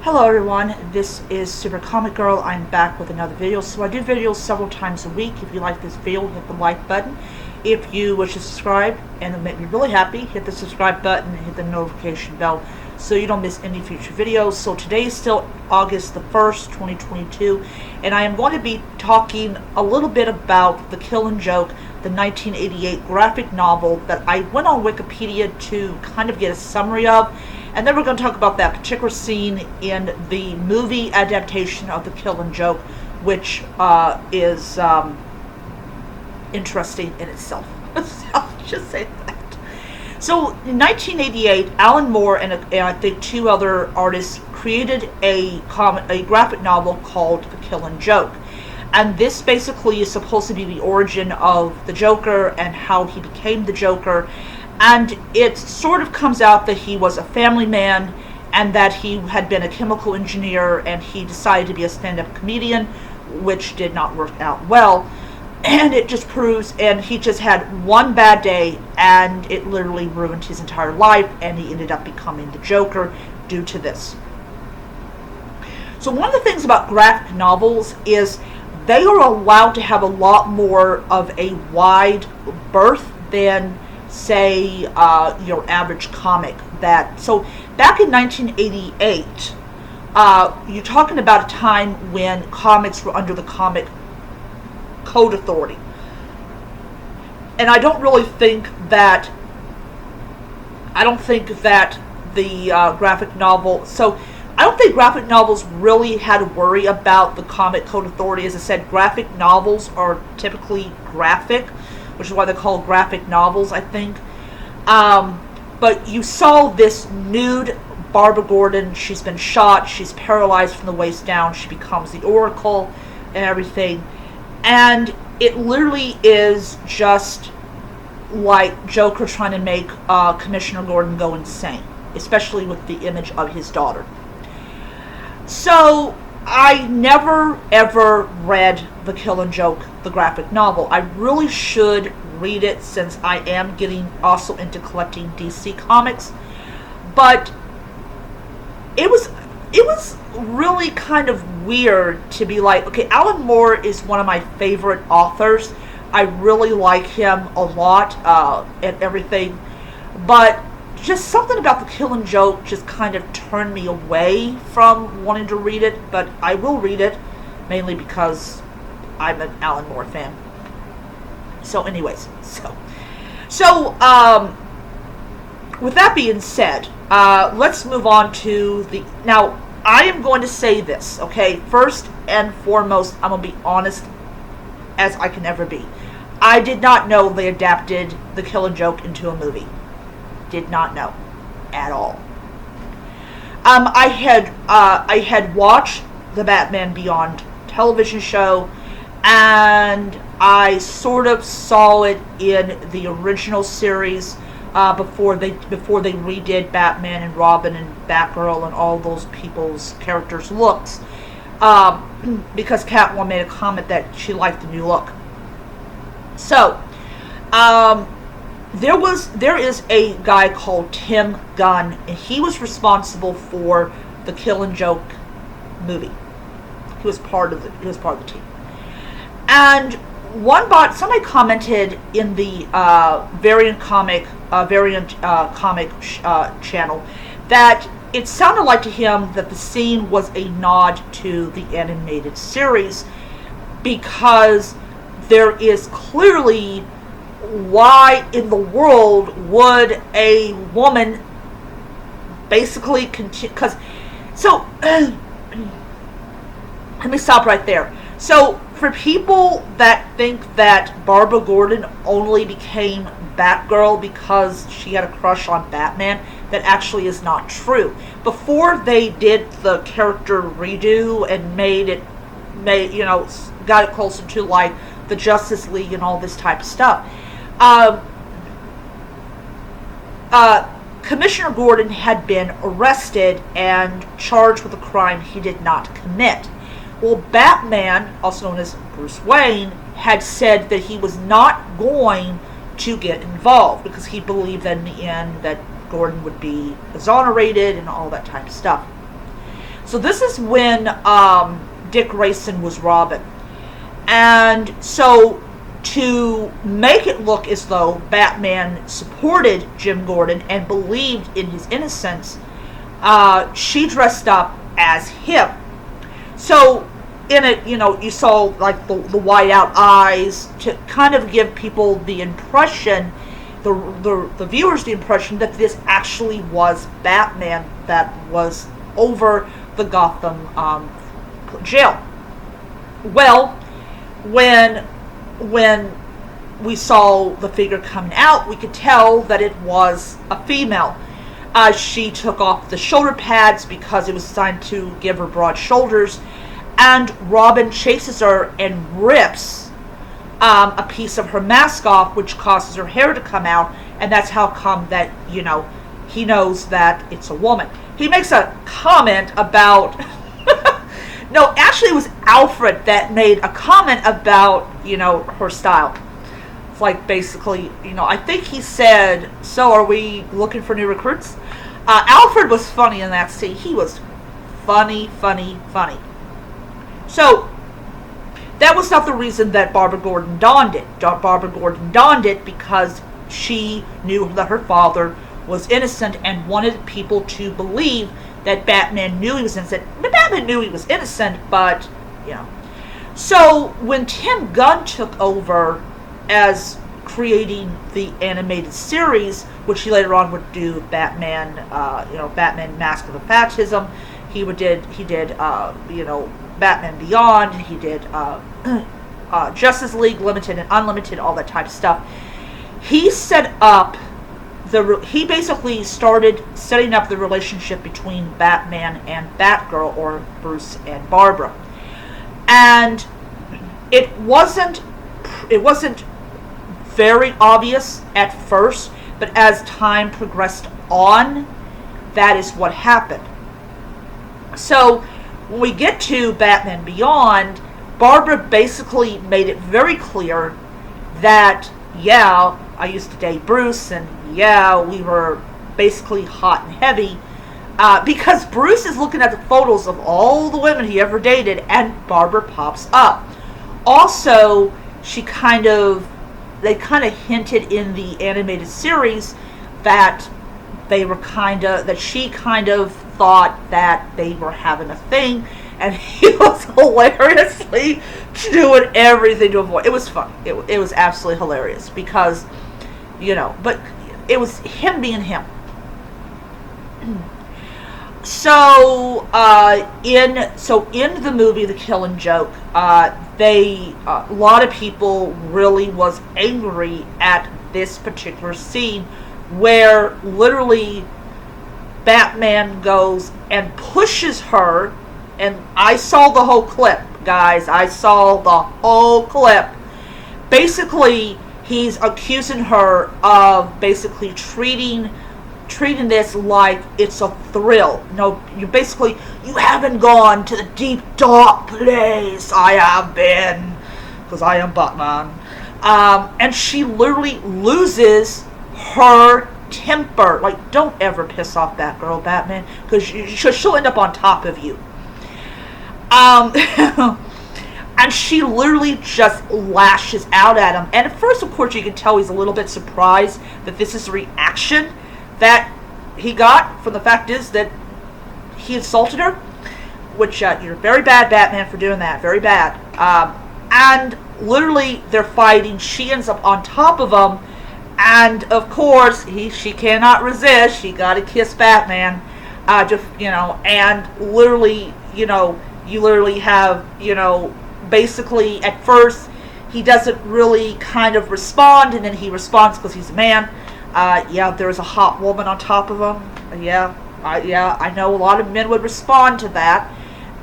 Hello everyone, this is Super Comic Girl. I'm back with another video. So I do videos several times a week. If you like this video, hit the like button. If you wish to subscribe, and it'll make me really happy, hit the subscribe button and hit the notification bell so you don't miss any future videos. So today is still August the 1st, 2022, and I am going to be talking a little bit about The Killing Joke, the 1988 graphic novel that I went on Wikipedia to kind of get a summary of. And then we're going to talk about that particular scene in the movie adaptation of The Killing Joke, which is interesting in itself. So I'll just say that. So in 1988, Alan Moore and I think two other artists created a graphic novel called The Killing Joke. And this basically is supposed to be the origin of the Joker and how he became the Joker. And it sort of comes out that he was a family man and that he had been a chemical engineer and he decided to be a stand-up comedian, which did not work out well. And it just proves, and he just had one bad day and it literally ruined his entire life, and he ended up becoming the Joker due to this. So one of the things about graphic novels is they are allowed to have a lot more of a wide berth than say your average comic. So back in 1988, you're talking about a time when comics were under the Comic Code Authority, and I don't think that the graphic novel. So I don't think graphic novels really had to worry about the Comic Code Authority. As I said, graphic novels are typically graphic, which is why they're called graphic novels, I think. But you saw this nude Barbara Gordon. She's been shot. She's paralyzed from the waist down. She becomes the Oracle and everything. And it literally is just like Joker trying to make Commissioner Gordon go insane, especially with the image of his daughter. So I never ever read The Killing Joke, the graphic novel. I really should read it since I am getting also into collecting DC comics. But it was really kind of weird to be like, okay, Alan Moore is one of my favorite authors. I really like him a lot and everything. But just something about The Killing Joke just kind of turned me away from wanting to read it. But I will read it, mainly because I'm an Alan Moore fan. So anyways, so with that being said, let's move on to now I am going to say this, okay? First and foremost, I'm going to be honest as I can ever be. I did not know they adapted The Killing Joke into a movie. Did not know at all. I had watched the Batman Beyond television show, and I sort of saw it in the original series before they redid Batman and Robin and Batgirl and all those people's characters' looks, because Catwoman made a comment that she liked the new look. So there is a guy called Tim Gunn, and he was responsible for the Killing Joke movie. He was part of the team. And somebody commented in the Variant Comic channel that it sounded like to him that the scene was a nod to the animated series, because there is clearly, why in the world would a woman basically continue? Let me stop right there. So for people that think that Barbara Gordon only became Batgirl because she had a crush on Batman, that actually is not true. Before they did the character redo and got it closer to like the Justice League and all this type of stuff, Commissioner Gordon had been arrested and charged with a crime he did not commit. Well, Batman, also known as Bruce Wayne, had said that he was not going to get involved because he believed that in the end that Gordon would be exonerated and all that type of stuff. So this is when Dick Grayson was Robin. And so to make it look as though Batman supported Jim Gordon and believed in his innocence, she dressed up as him. So in it, you saw like the white out eyes to kind of give people the impression, the viewers the impression that this actually was Batman that was over the Gotham jail. Well, when we saw the figure coming out, we could tell that it was a female. She took off the shoulder pads because it was designed to give her broad shoulders, and Robin chases her and rips a piece of her mask off, which causes her hair to come out, and that's how come that, he knows that it's a woman. He makes a comment about... No, actually it was Alfred that made a comment about, her style. It's like basically, I think he said, so are we looking for new recruits? Alfred was funny in that scene. He was funny. So, that was not the reason that Barbara Gordon donned it. Barbara Gordon donned it because she knew that her father was innocent and wanted people to believe that Batman knew he was innocent. But Batman knew he was innocent, but, So, when Tim Gunn took over as creating the animated series, which he later on would do Batman, Batman Mask of the Phantasm, he did Batman Beyond, he did Justice League Limited and Unlimited, all that type of stuff. He set up he basically started setting up the relationship between Batman and Batgirl, or Bruce and Barbara. And it wasn't very obvious at first, but as time progressed on, that is what happened. So when we get to Batman Beyond, Barbara basically made it very clear that, yeah, I used to date Bruce, and yeah, we were basically hot and heavy, because Bruce is looking at the photos of all the women he ever dated, and Barbara pops up. Also, they kind of hinted in the animated series that she kind of thought that they were having a thing, and he was hilariously doing everything to avoid. It was fun. It was absolutely hilarious because, but it was him being him. So in the movie The Killing Joke, a lot of people really was angry at this particular scene where literally Batman goes and pushes her, and I saw the whole clip, guys. I saw the whole clip. Basically, he's accusing her of basically treating this like it's a thrill. You haven't gone to the deep dark place I have been, because I am Batman. And she literally loses her temper. Like, don't ever piss off that girl, Batman, because she'll end up on top of you. And she literally just lashes out at him. And at first, of course, you can tell he's a little bit surprised that this is the reaction that he got from the fact is that he insulted her, which you're very bad, Batman, for doing that. Very bad. And literally, they're fighting. She ends up on top of him. And, of course, she cannot resist. She got to kiss Batman. And literally, you literally have, basically, at first, he doesn't really kind of respond, and then he responds because he's a man. There's a hot woman on top of him. I know a lot of men would respond to that.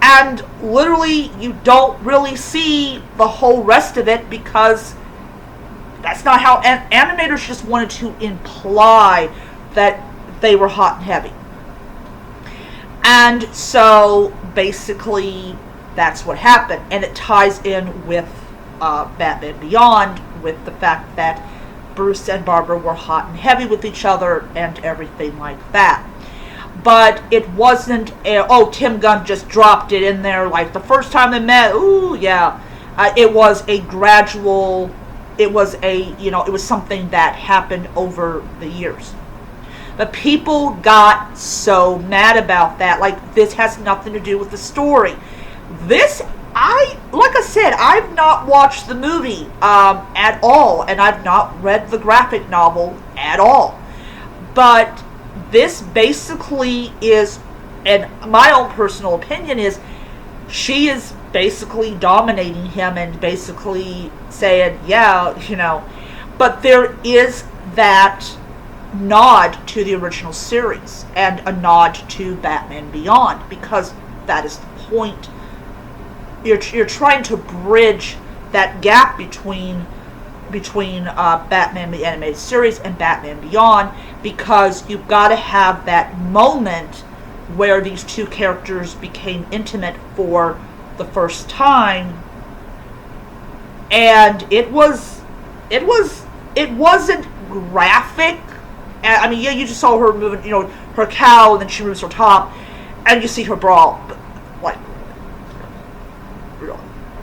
And literally, you don't really see the whole rest of it because that's not how animators just wanted to imply that they were hot and heavy. And so, basically, that's what happened. And it ties in with Batman Beyond, with the fact that Bruce and Barbara were hot and heavy with each other and everything like that. but it wasn't Tim Gunn just dropped it in there like the first time they met. Ooh, yeah. It was a gradual. It was it was something that happened over the years. But people got so mad about that. Like, this has nothing to do with the story. Like I said, I've not watched the movie at all, and I've not read the graphic novel at all. But this basically is, and my own personal opinion is, she is basically dominating him and basically saying, yeah, but there is that nod to the original series and a nod to Batman Beyond, because that is the point. You're trying to bridge that gap between Batman the Animated Series and Batman Beyond, because you've got to have that moment where these two characters became intimate for the first time. And it wasn't graphic. I mean, yeah, you just saw her moving, her cow, and then she moves her top, and you see her bra. But,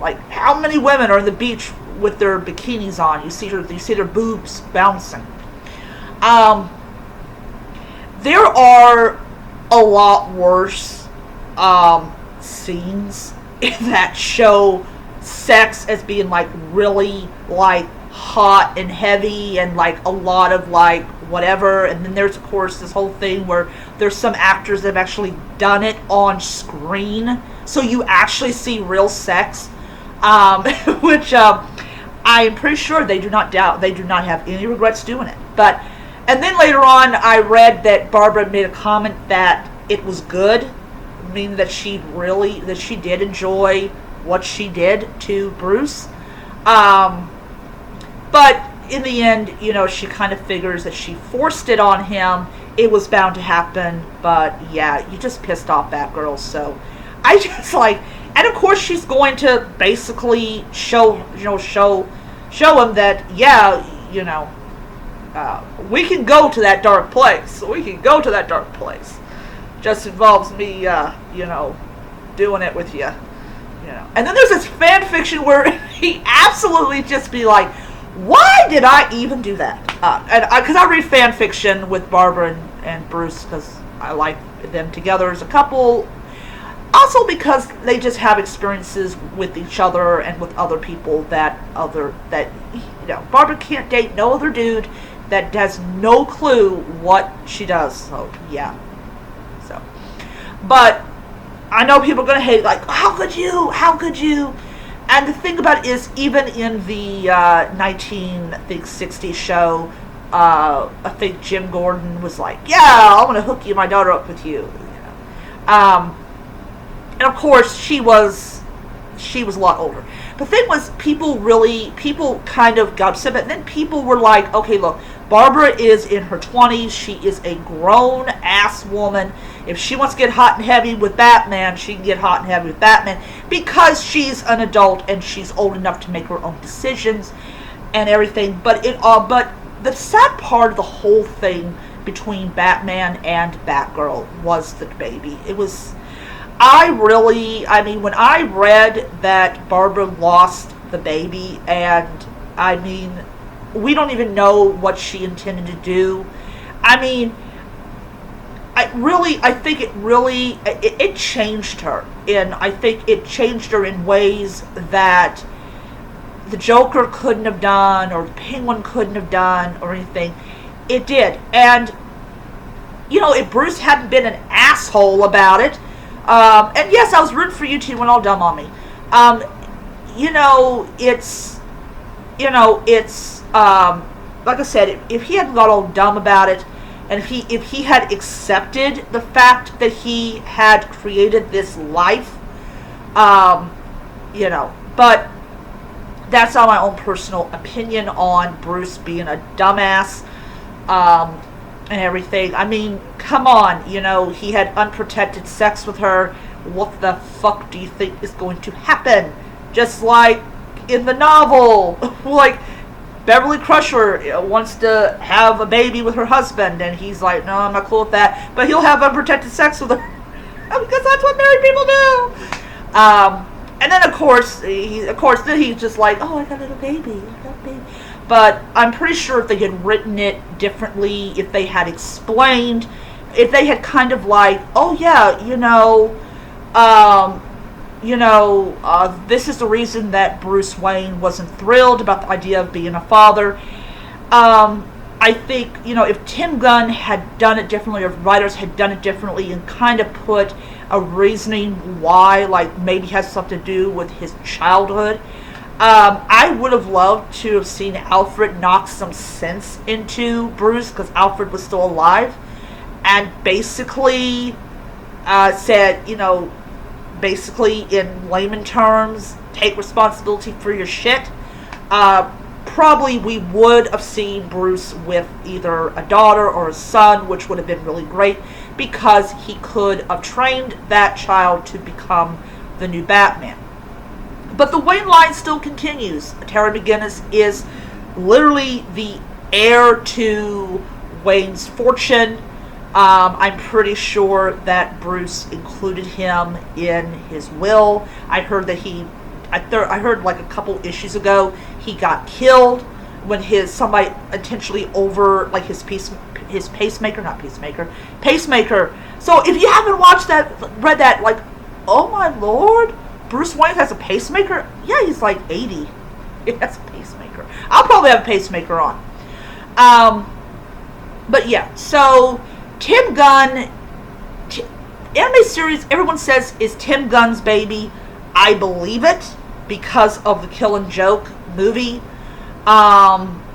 like, how many women are on the beach with their bikinis on? You see their boobs bouncing. There are a lot worse scenes that show sex as being like really like hot and heavy and like a lot of like whatever. And then there's of course this whole thing where there's some actors that have actually done it on screen, so you actually see real sex, which I'm pretty sure they do not have any regrets doing it. But and then later on I read that Barbara made a comment that it was good, meaning that she did enjoy what she did to Bruce. But in the end, she kind of figures that she forced it on him. It was bound to happen, but yeah, you just pissed off Batgirl. So I just and of course she's going to basically show him that, yeah, we can go to that dark place. Just involves me, doing it with you. And then there's this fan fiction where he absolutely just be like, why did I even do that? Because I read fan fiction with Barbara and Bruce because I like them together as a couple. Also because they just have experiences with each other and with other people that Barbara can't date no other dude that has no clue what she does. So yeah. But I know people are going to hate, like, how could you? And the thing about it is, even in the 1960s show, I think Jim Gordon was like, yeah, I'm going to hook my daughter up with you. And of course, she was a lot older. The thing was, people kind of got upset, and then people were like, okay, look, Barbara is in her 20s. She is a grown-ass woman. If she wants to get hot and heavy with Batman, she can get hot and heavy with Batman because she's an adult and she's old enough to make her own decisions and everything. But the sad part of the whole thing between Batman and Batgirl was the baby. It was... when I read that Barbara lost the baby, and we don't even know what she intended to do. I think it changed her. And I think it changed her in ways that the Joker couldn't have done, or the Penguin couldn't have done, or anything. It did. And, if Bruce hadn't been an asshole about it, and yes, I was rooting for you two when all dumb on me. Like I said, if he hadn't got all dumb about it, and if he had accepted the fact that he had created this life, but that's not my own personal opinion on Bruce being a dumbass, and everything. Come on, he had unprotected sex with her. What the fuck do you think is going to happen? Just like in the novel, Beverly Crusher wants to have a baby with her husband, and he's like, no, I'm not cool with that. But he'll have unprotected sex with her because that's what married people do. And then of course then he's just like, oh, I got a little baby, But I'm pretty sure if they had written it differently, if they had explained, if they had kind of like, oh yeah, this is the reason that Bruce Wayne wasn't thrilled about the idea of being a father. I think, if Tim Gunn had done it differently, or if writers had done it differently and kind of put a reasoning why, like maybe has something to do with his childhood, I would have loved to have seen Alfred knock some sense into Bruce, because Alfred was still alive, and basically said, basically in layman terms, take responsibility for your shit. Probably we would have seen Bruce with either a daughter or a son, which would have been really great, because he could have trained that child to become the new Batman. But the Wayne line still continues. Terry McGinnis is literally the heir to Wayne's fortune. I'm pretty sure that Bruce included him in his will. I heard that I heard like a couple issues ago, he got killed when somebody intentionally over like his pacemaker. So if you haven't read that, like, oh my lord, Bruce Wayne has a pacemaker? Yeah, he's like 80. He has a pacemaker. I'll probably have a pacemaker on. But yeah, so Tim Gunn, anime series, everyone says is Tim Gunn's baby. I believe it because of the Killing Joke movie,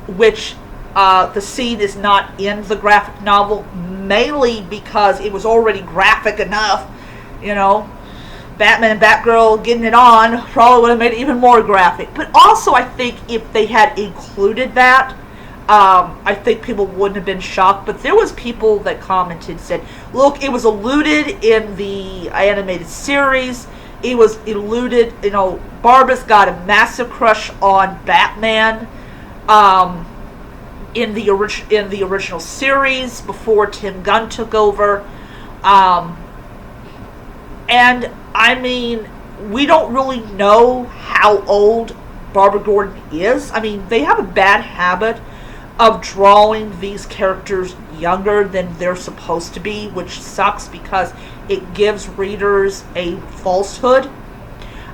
which the scene is not in the graphic novel, mainly because it was already graphic enough. Batman and Batgirl getting it on probably would have made it even more graphic. But also, I think if they had included that, I think people wouldn't have been shocked. But there was people that commented, said, look, it was alluded in the animated series. It was alluded, Barbara's got a massive crush on Batman in the original series before Tim Gunn took over. And, I mean, we don't really know how old Barbara Gordon is. I mean, they have a bad habit of drawing these characters younger than they're supposed to be, which sucks because it gives readers a falsehood.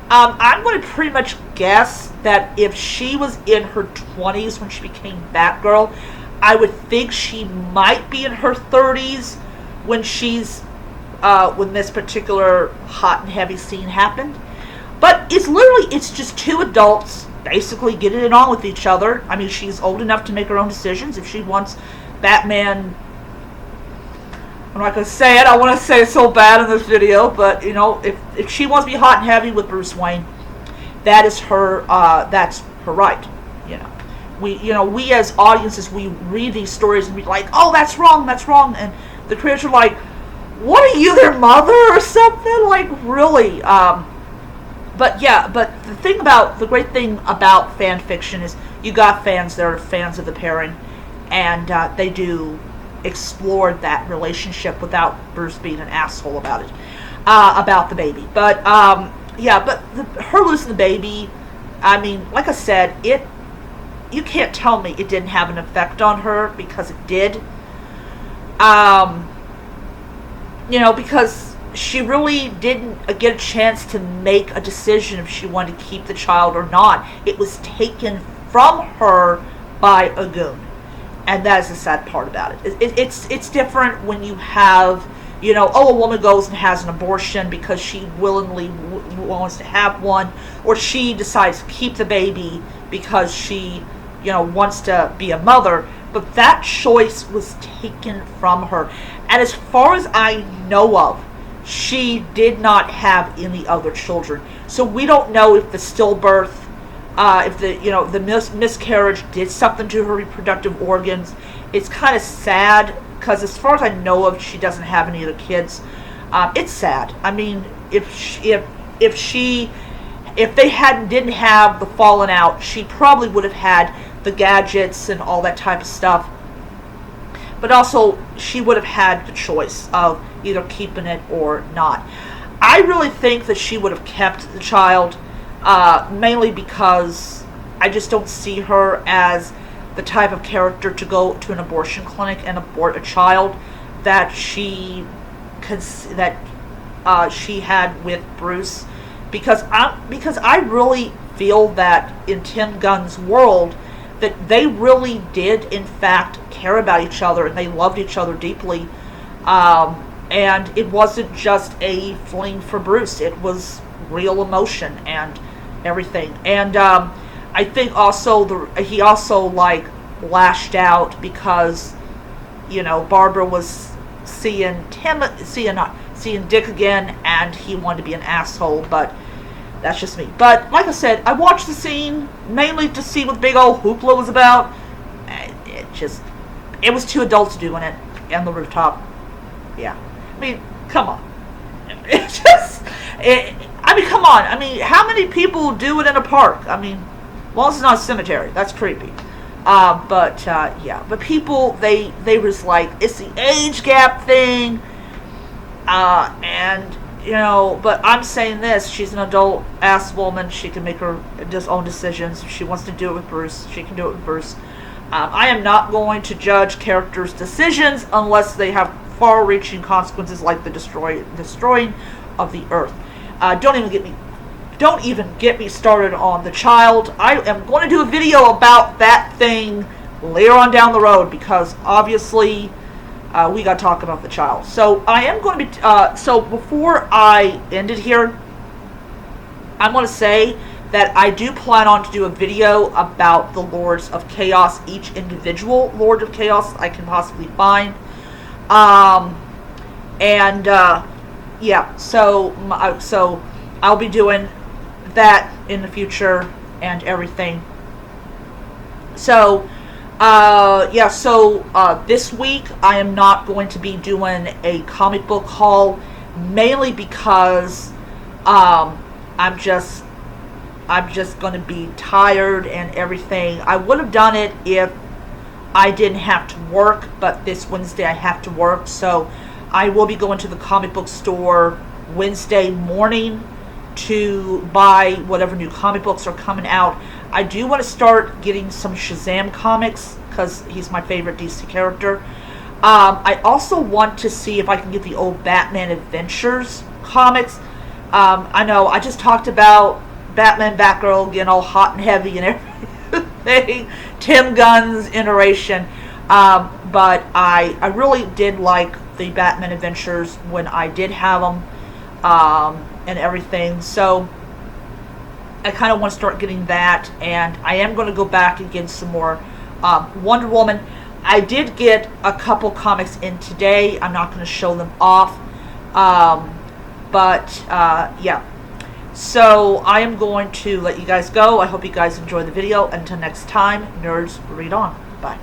I'm going to pretty much guess that if she was in her 20s when she became Batgirl, I would think she might be in her 30s when when this particular hot and heavy scene happened. But it's just two adults basically getting it on with each other. I mean, she's old enough to make her own decisions. If she wants Batman, I'm not going to say it. I want to say it so bad in this video, but if she wants to be hot and heavy with Bruce Wayne, that's her right. We as audiences, we read these stories and be like, oh, that's wrong, and the creators are like, what are you, their mother or something? Like, really? But the great thing about fan fiction is you got fans that are fans of the pairing, and they do explore that relationship without Bruce being an asshole about it, about the baby. But her losing the baby, I mean, like I said, you can't tell me it didn't have an effect on her, because it did. Because she really didn't get a chance to make a decision if she wanted to keep the child or not. It was taken from her by a goon. And that is the sad part about it. It's different when you have, a woman goes and has an abortion because she willingly wants to have one, or she decides to keep the baby because she, wants to be a mother. But that choice was taken from her. And as far as I know of, she did not have any other children. So we don't know if the stillbirth, if the miscarriage did something to her reproductive organs. It's kind of sad, because as far as I know of, she doesn't have any other kids. It's sad. I mean, if they didn't have the falling out, she probably would have had the gadgets and all that type of stuff. But also, she would have had the choice of either keeping it or not. I really think that she would have kept the child, mainly because I just don't see her as the type of character to go to an abortion clinic and abort a child that she had with Bruce, because I really feel that in Tim Gunn's world that they really did in fact care about each other and they loved each other deeply, and it wasn't just a fling for Bruce. It was real emotion and everything. And I think also he also like lashed out because, you know, Barbara was seeing Dick again, and he wanted to be an asshole. But that's just me. But like I said, I watched the scene mainly to see what the big old hoopla was about. It was two adults doing it on the rooftop. Yeah, I mean, come on. Come on. I mean, how many people do it in a park? I mean, well, it's not a cemetery. That's creepy. Yeah. But people, they was like, it's the age gap thing. And, you know, but I'm saying this. She's an adult-ass woman. She can make her own decisions. If she wants to do it with Bruce, she can do it with Bruce. I am not going to judge characters' decisions unless they have far-reaching consequences like the destroying of the Earth. Don't even get me started on the child. I am going to do a video about that thing later on down the road, because obviously we got to talk about the child. So I am going to be so before I end it here, I'm going to say that I do plan on to do a video about the Lords of Chaos, each individual Lord of Chaos I can possibly find. Yeah, so I'll be doing that in the future and everything. So, this week I am not going to be doing a comic book haul, mainly because I'm just going to be tired and everything. I would have done it if I didn't have to work, but this Wednesday I have to work, so I will be going to the comic book store Wednesday morning to buy whatever new comic books are coming out. I do want to start getting some Shazam comics because he's my favorite DC character. I also want to see if I can get the old Batman Adventures comics. I know I just talked about Batman, Batgirl getting all hot and heavy and everything. Tim Gunn's iteration. But I really did like the Batman Adventures when I did have them and everything. So I kind of want to start getting that. And I am going to go back and get some more Wonder Woman. I did get a couple comics in today. I'm not going to show them off. Yeah. So I am going to let you guys go. I hope you guys enjoy the video. Until next time, nerds, read on. Bye.